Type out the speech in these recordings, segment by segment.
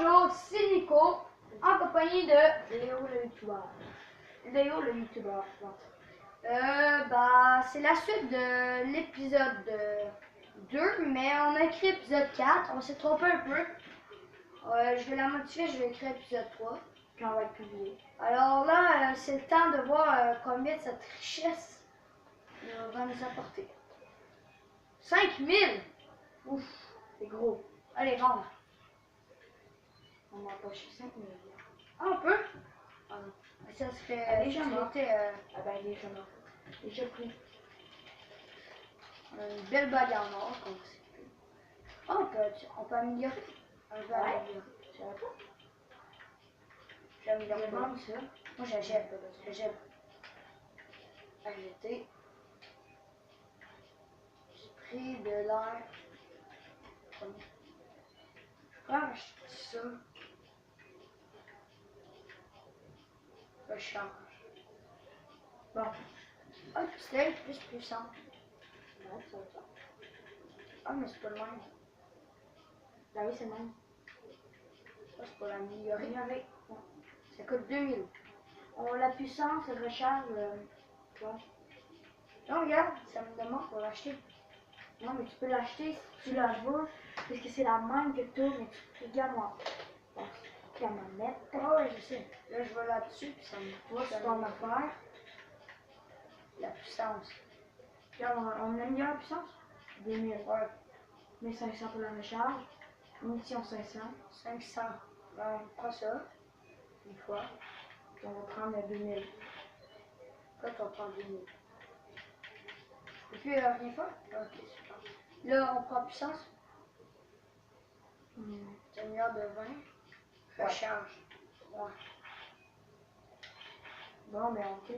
Bonjour, c'est Nico, en compagnie de Léo le youtubeur. Bon. c'est la suite de l'épisode 2, mais on a écrit épisode 4, on s'est trompé un peu. Je vais la modifier, je vais écrire épisode 3. Quand on va être publié. Alors là, c'est le temps de voir combien de cette richesse va nous apporter. 5000! Ouf, c'est gros. Allez, vendre. On m'a empoché 5 000. Ah, on peut? Ah non. Ça serait Légèrement. Ah ben légèrement. Déjà pris. une belle bague en or qu'on va s'équiper. Ah, on peut améliorer. On peut améliorer. Tu vas pas? J'améliore Je vais pas. vendre ça. Moi, j'achète. Arrêtez. J'ai pris de l'air. Je peux acheter ça. Rechange. Bon. Ah, c'est plus puissant. Ouais, ça va ça. Ah, mais c'est pas le même. Ben oui, c'est le même. Ça, c'est pour l'améliorer. Améliorer. Ouais. Ça coûte 2000. La puissance, le recharge, tu vois. Non, regarde, ça me demande pour l'acheter. Non, mais tu peux l'acheter si tu la veux, parce que c'est la même que tout, mais tu regardes moi. Bon, c'est la manette. Ah ouais, je sais. Là, je vais là-dessus, puis ça me Toi, c'est ton affaire. la puissance. Regarde, on améliore la puissance. 2000. Ouais, 1500 pour la recharge. Munitions 500. 500. Ben, on prend ça. Une fois. Puis on va prendre le 2000. Là, tu vas prendre 2000. Et puis, rien faire? Ok, super. Là, on prend puissance. C'est une heure de 20. Recharge. Ouais. Bon, ben ok.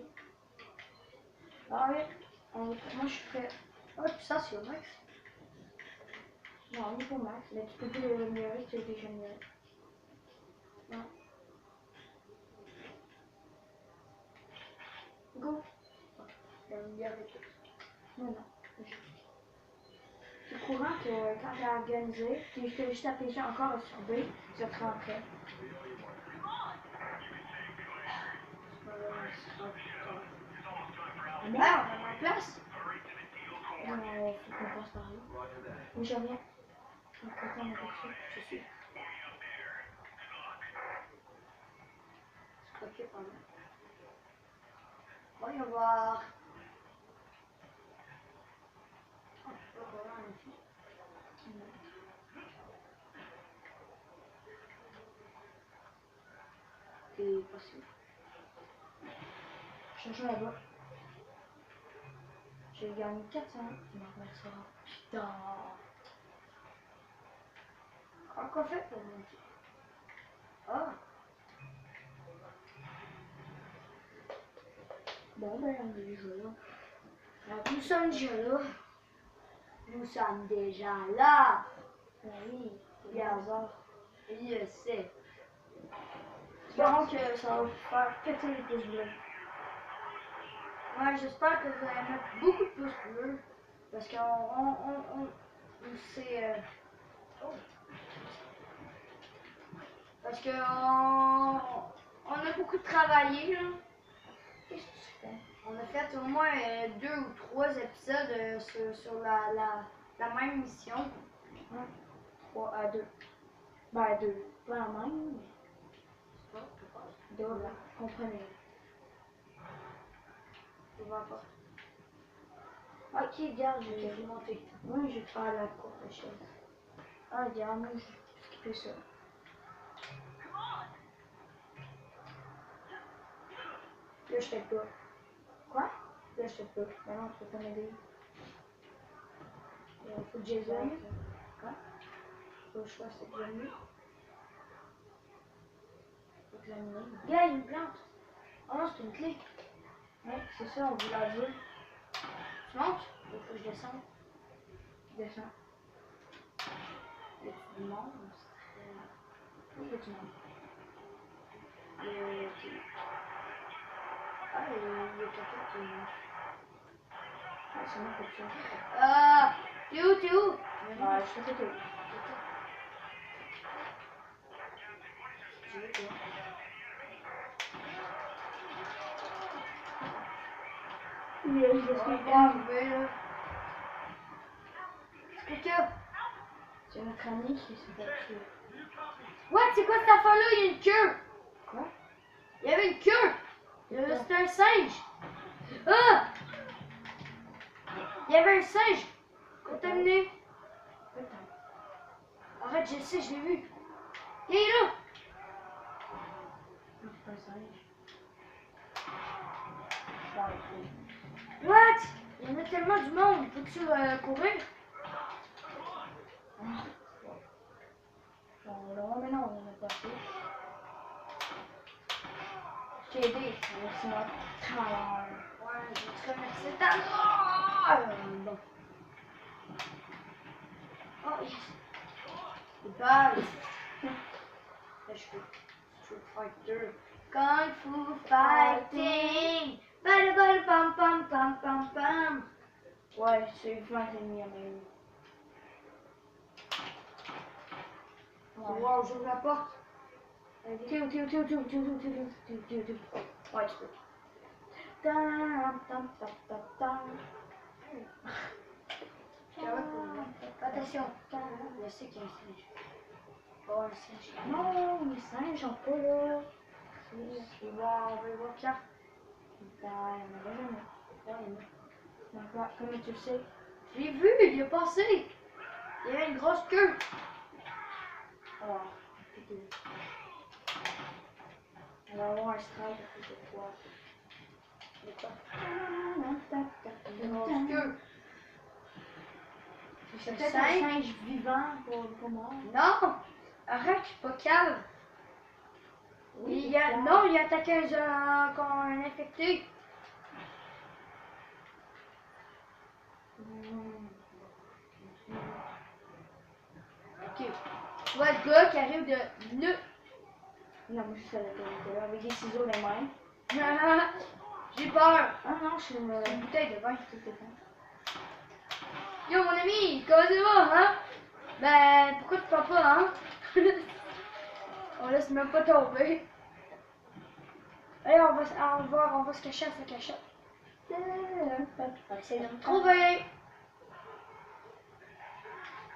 Ah oui, moi je suis prêt. Ah, puissance, c'est au max. Non, il faut max, mais tu peux plus l'améliorer, tu as déjà amélioré. Non. Go. Je vais améliorer tout. Non, non. C'est courant que quand j'ai organisé, puis je fais juste appuyer encore sur B, ça te rend prêt. Ah, on a ma place. Non, faut qu'on passe par là. Mais j'ai rien. Donc, attends, on a quelque chose. Je suis. C'est bloqué par là. Voyons voir. Oh, je peux voir un ici. C'est possible. Cherchons là-bas. J'ai gagné 400. Tu m'en ça. Putain. Encore fait pour monter. Ah. Bon, ben, on est déjà là. Nous sommes déjà là. Nous sommes déjà là. Ben oui, c'est Bien. hasard. Je sais. Espérons que ça va vous faire péter les pouces bleus. Ouais, j'espère que vous allez mettre beaucoup de pouces bleus. Parce qu'on c'est. Oh. Parce que on a beaucoup travaillé là. Qu'est-ce que tu fais? On a fait au moins 2 ou 3 épisodes sur la même mission. 3 à 2. Ben 2. Pas la même, mais C'est pas, je pense. 2 là. Comprenez. Je vois pas. Ok, regarde, je Ok, vais faut monter. moi je vais faire la courte chose. Ah, regarde, moi je vais skipper ça. Là, je fais pas. Quoi? Là, je fais pas. Ben non, tu peux pas m'aider. Faut que j'aille. Quoi? Faut que je fasse examiner. Examiner. Gars, il y a une plante. Oh non, c'est une clé. Ouais, c'est ça, on vous la veut. Tu montes? Il faut que je descende. Descends. Il y a du monde. Oui, il y a du monde. Ah, il y a quelqu'un qui. Ouais, c'est moi qui ai ça. Ah! T'es où? T'es où? Ouais, je fais tout. toi. Oui, je vais On ce va arriver là. C'est que. C'est notre ami qui s'est battu. Ouais, c'est quoi cette affaire-là? Il y a une queue! Quoi? Il y avait une queue! C'était un singe! Ah! Il y avait un singe! Contaminé! Peut-être. Arrête, je sais, je l'ai vu! Il est là! Non, c'est pas un singe. Je vais arrêter. What? Il y en a tellement du monde! Peux-tu courir? Non, mais non, on n'a pas fait. Je t'ai aidé, c'est notre travail. Ouais, je vais te remercier d'abord! Bon. Oh, yes! Des balles! Là, je fais Street Fighter. Kung Fu Fighting! Bada bada pam pam pam pam pam! Ouais, c'est 20 ennemis à même. Ouais. Wow, j'ouvre la porte. Théo. Ouais, tu peux. Tam, tam, tam, tam, tam. Attention, je sais qu'il y a un singe. Oh, un singe. Non, les singes sont pas là. Wow, on va voir Pierre. Il y en avait jamais. Donc là, comme tu le sais, Je l'ai vu, il est passé. Il y avait une grosse queue. alors, on va avoir un strike à côté de toi. De quoi? Une Une grosse queue. C'est peut-être un singe vivant pour mort. Non! Arrête, je suis pas calme. Non, il a attaqué un infecté. Ok. Tu vois le gars qui arrive de ne. Non, moi je suis à la télé, avec des ciseaux les mains. J'ai peur. Ah non, je suis C'est une bouteille de vin. tout. Yo mon ami, comment ça va, hein? Ben, pourquoi tu parles pas, hein? On laisse même pas tomber. Allez, on va se cacher à sa cachette. Essaye de me trouver.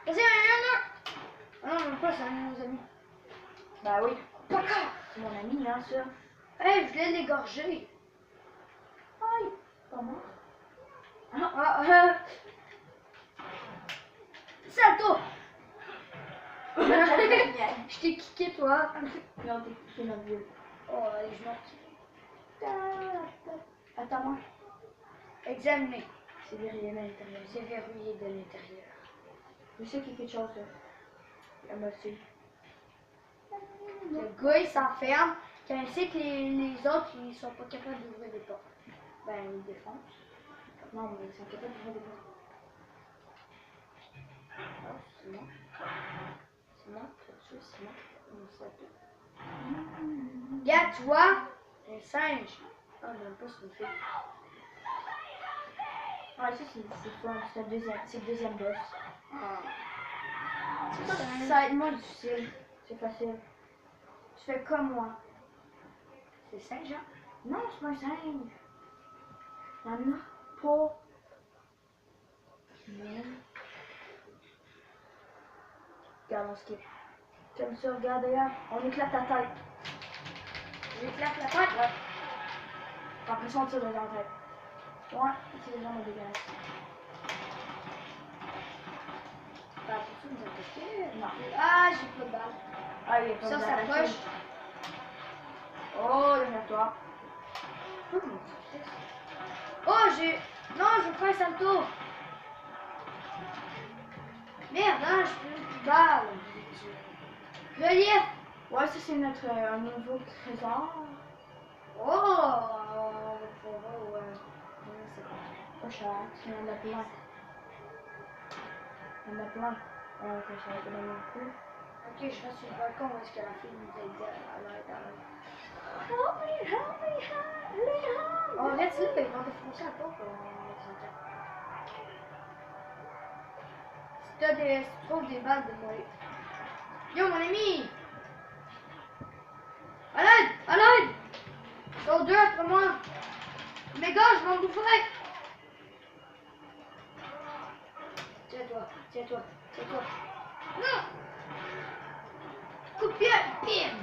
Vas-y, viens. Ah non, même pas, c'est un de nos amis. Bah oui, Paka! c'est mon ami, hein, ça. Hey, je voulais l'égorger. Aïe, pas moi. Salto! Je t'ai kické, toi. Non, t'es piqué notre vieux. Oh, allez, je monte. Attends-moi. Examiner. C'est verrouillé à l'intérieur. C'est verrouillé de l'intérieur. Je sais qu'il y a quelque chose là. La moitié. Le gars, il s'enferme quand il sait que les autres, ils sont pas capables d'ouvrir les portes. Ben, ils défoncent. Non, mais ils sont capables de faire des portes. Oh, c'est moi. C'est moi. C'est moi. On sait tout. Regarde, tu vois? Un singe. Ah, même pas, c'est une fille. Ah, ça c'est fun. C'est le deuxième boss. Ah. Ça va être moins difficile. C'est facile. Tu fais comme moi. C'est singe, hein? Non, c'est pas un singe. Il y en a pas. Regarde, on skip. Comme ça, regarde, regarde. On éclate ta tête. J'éclate la tête. Ouais. Après ça, on tire dans la tête. Ouais, c'est les gens dégueulasses. T'as l'impression de m'attaquer? Non. Ah, j'ai pas de balle. Ah, il est pas Ça bien s'approche. attaqué. Oh, derrière toi. Oh, non, je fais un salto. Merde, hein, je fais une petite balle. Relief. Ouais, ça c'est notre nouveau trésor. Oh, on va pouvoir, ouais. Pas cher, il y en a plein. Il y en a plein. Ouais, que je vais donner non plus. Ok, je reste sur le balcon parce que la fille nous a dit à l'aide. On reste là, ils vont défoncer la porte. Si tu trouves des balles de mourir. Yo, mon ami! après moi. Mais gars, je m'en boufferai. Tiens-toi, tiens-toi, tiens-toi. Non. Coup de pied, bim.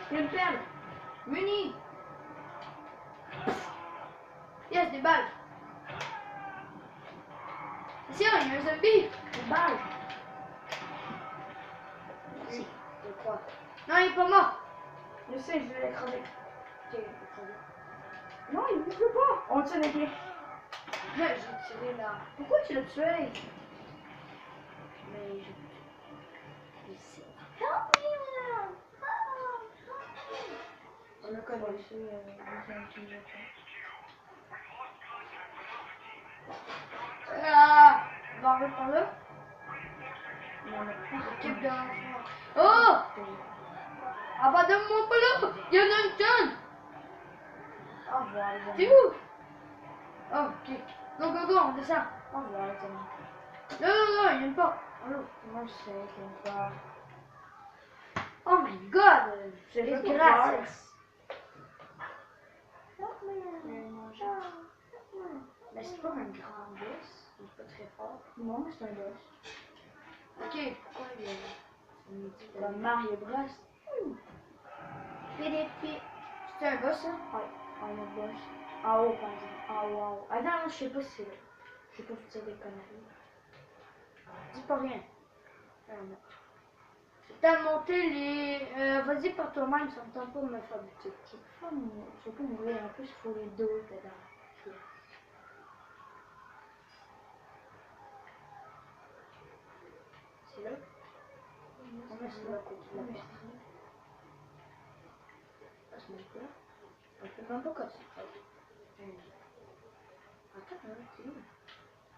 Je vais me perdre. Muni. Yes, des balles. C'est sûr, il y a un zombie. Une balle. Si, je crois. Non, il est pas mort. Je sais, je vais l'écraser. Ok, il est écrasé. Non, il ne bouge pas. On le tient les pieds. J'ai tiré là. Pourquoi tu l'as tué? Mais je sais. Help me, man. On le connaît. Ah, on va arriver par là. Équipe d'enfants. Oh! Ah bah donne-moi pas là! Il y a un gun! Au revoir, les amis. C'est où? Oh, ok. Go, go, go, on descend. Au revoir, les amis. Non, non, non, il y a une porte. Allô? Moi, je sais qu'on va. Oh my god! C'est C'est pas grâce. Mais c'est pas un grand boss. Il est pas très fort. Non, c'est un boss. Ok, pourquoi il est là? Comme Mario Bros. PDP. C'est un boss, ça? Ouais, un autre boss. En haut, par exemple. En haut, en haut. Attends, je sais pas si c'est là. Je sais pas si c'est des conneries. Dis pas rien. T'as monté les. Vas-y par toi-même, ça me tente pas de me faire buter. Faut pas mourir. En plus, il faut les deux dedans. C'est là? On met sur le côté de la porte. Ah, c'est même là. On peut même pas quand tu fais. Attends, hein, c'est où?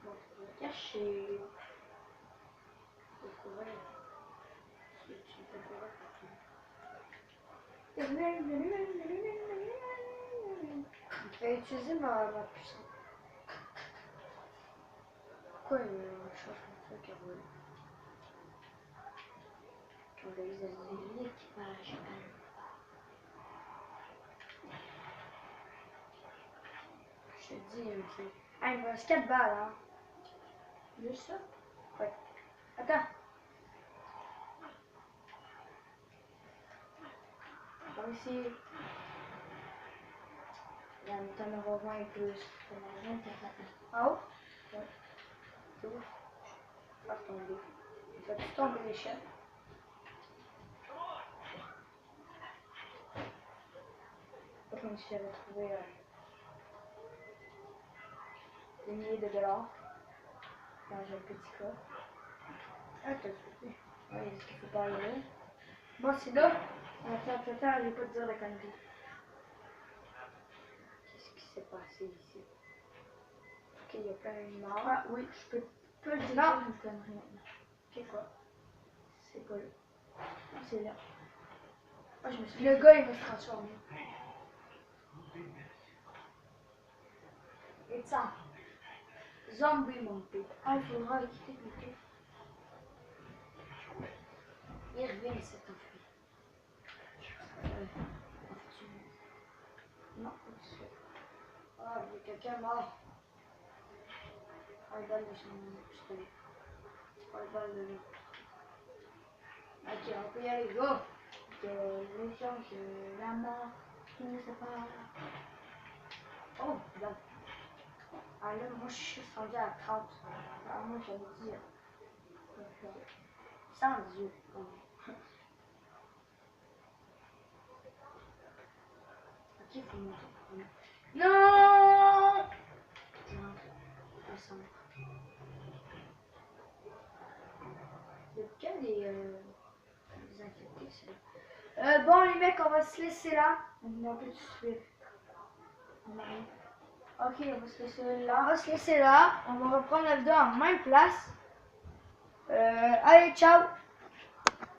Bon, tu vas cacher. Faut courir. Tu peux courir partout. Je vais utiliser ma puissance. Pourquoi il y a une chose comme ça qui roule? Organiser l'équipage. Je te dis, c'est. Ah, il me reste 4 balles, hein. Juste ça? Ouais. Attends. Par ici. T'en auras 20 et plus. T'en auras 20 et plus. En haut? Ouais. C'est où? Je vais tomber. Je vais tomber l'échelle. Pas comme si j'avais trouvé des milliers de dollars dans un petit coffre. Ah, t'as trouvé. Ouais, est-ce qu'il faut pas aller là? Bon, c'est là. Attends, je vais pas te dire la connerie. Qu'est-ce qui s'est passé ici? Ok, il y a plein d'animaux. Ah oui, je peux te dire Non. une connerie maintenant. Ok, quoi? C'est pas là. C'est là. Ah, je me suis Le gars, il va se transformer. Et ça. Zombie monkey. Ah, il faudra le quitter plutôt. Il revient, c'est enfui. Non, pas tout de suite. Ah, il y a quelqu'un mort. Ah, il balle de son pistolet. Ah, il balle de lui. Ok, on peut y aller, go! De l'échange de la mort qui nous sépare. Oh, là. Ah, là, moi, je suis juste rendu à 30. Ah, moi j'avais dit. 118. Ok, faut monter. Non! Descendre. Il y a quel des infectés, c'est bon, les mecs, on va se laisser là. Non, pas tout de suite. On arrive. Ok, on va se laisser là. On va se laisser là. On va reprendre la vidéo en même place. Allez, ciao!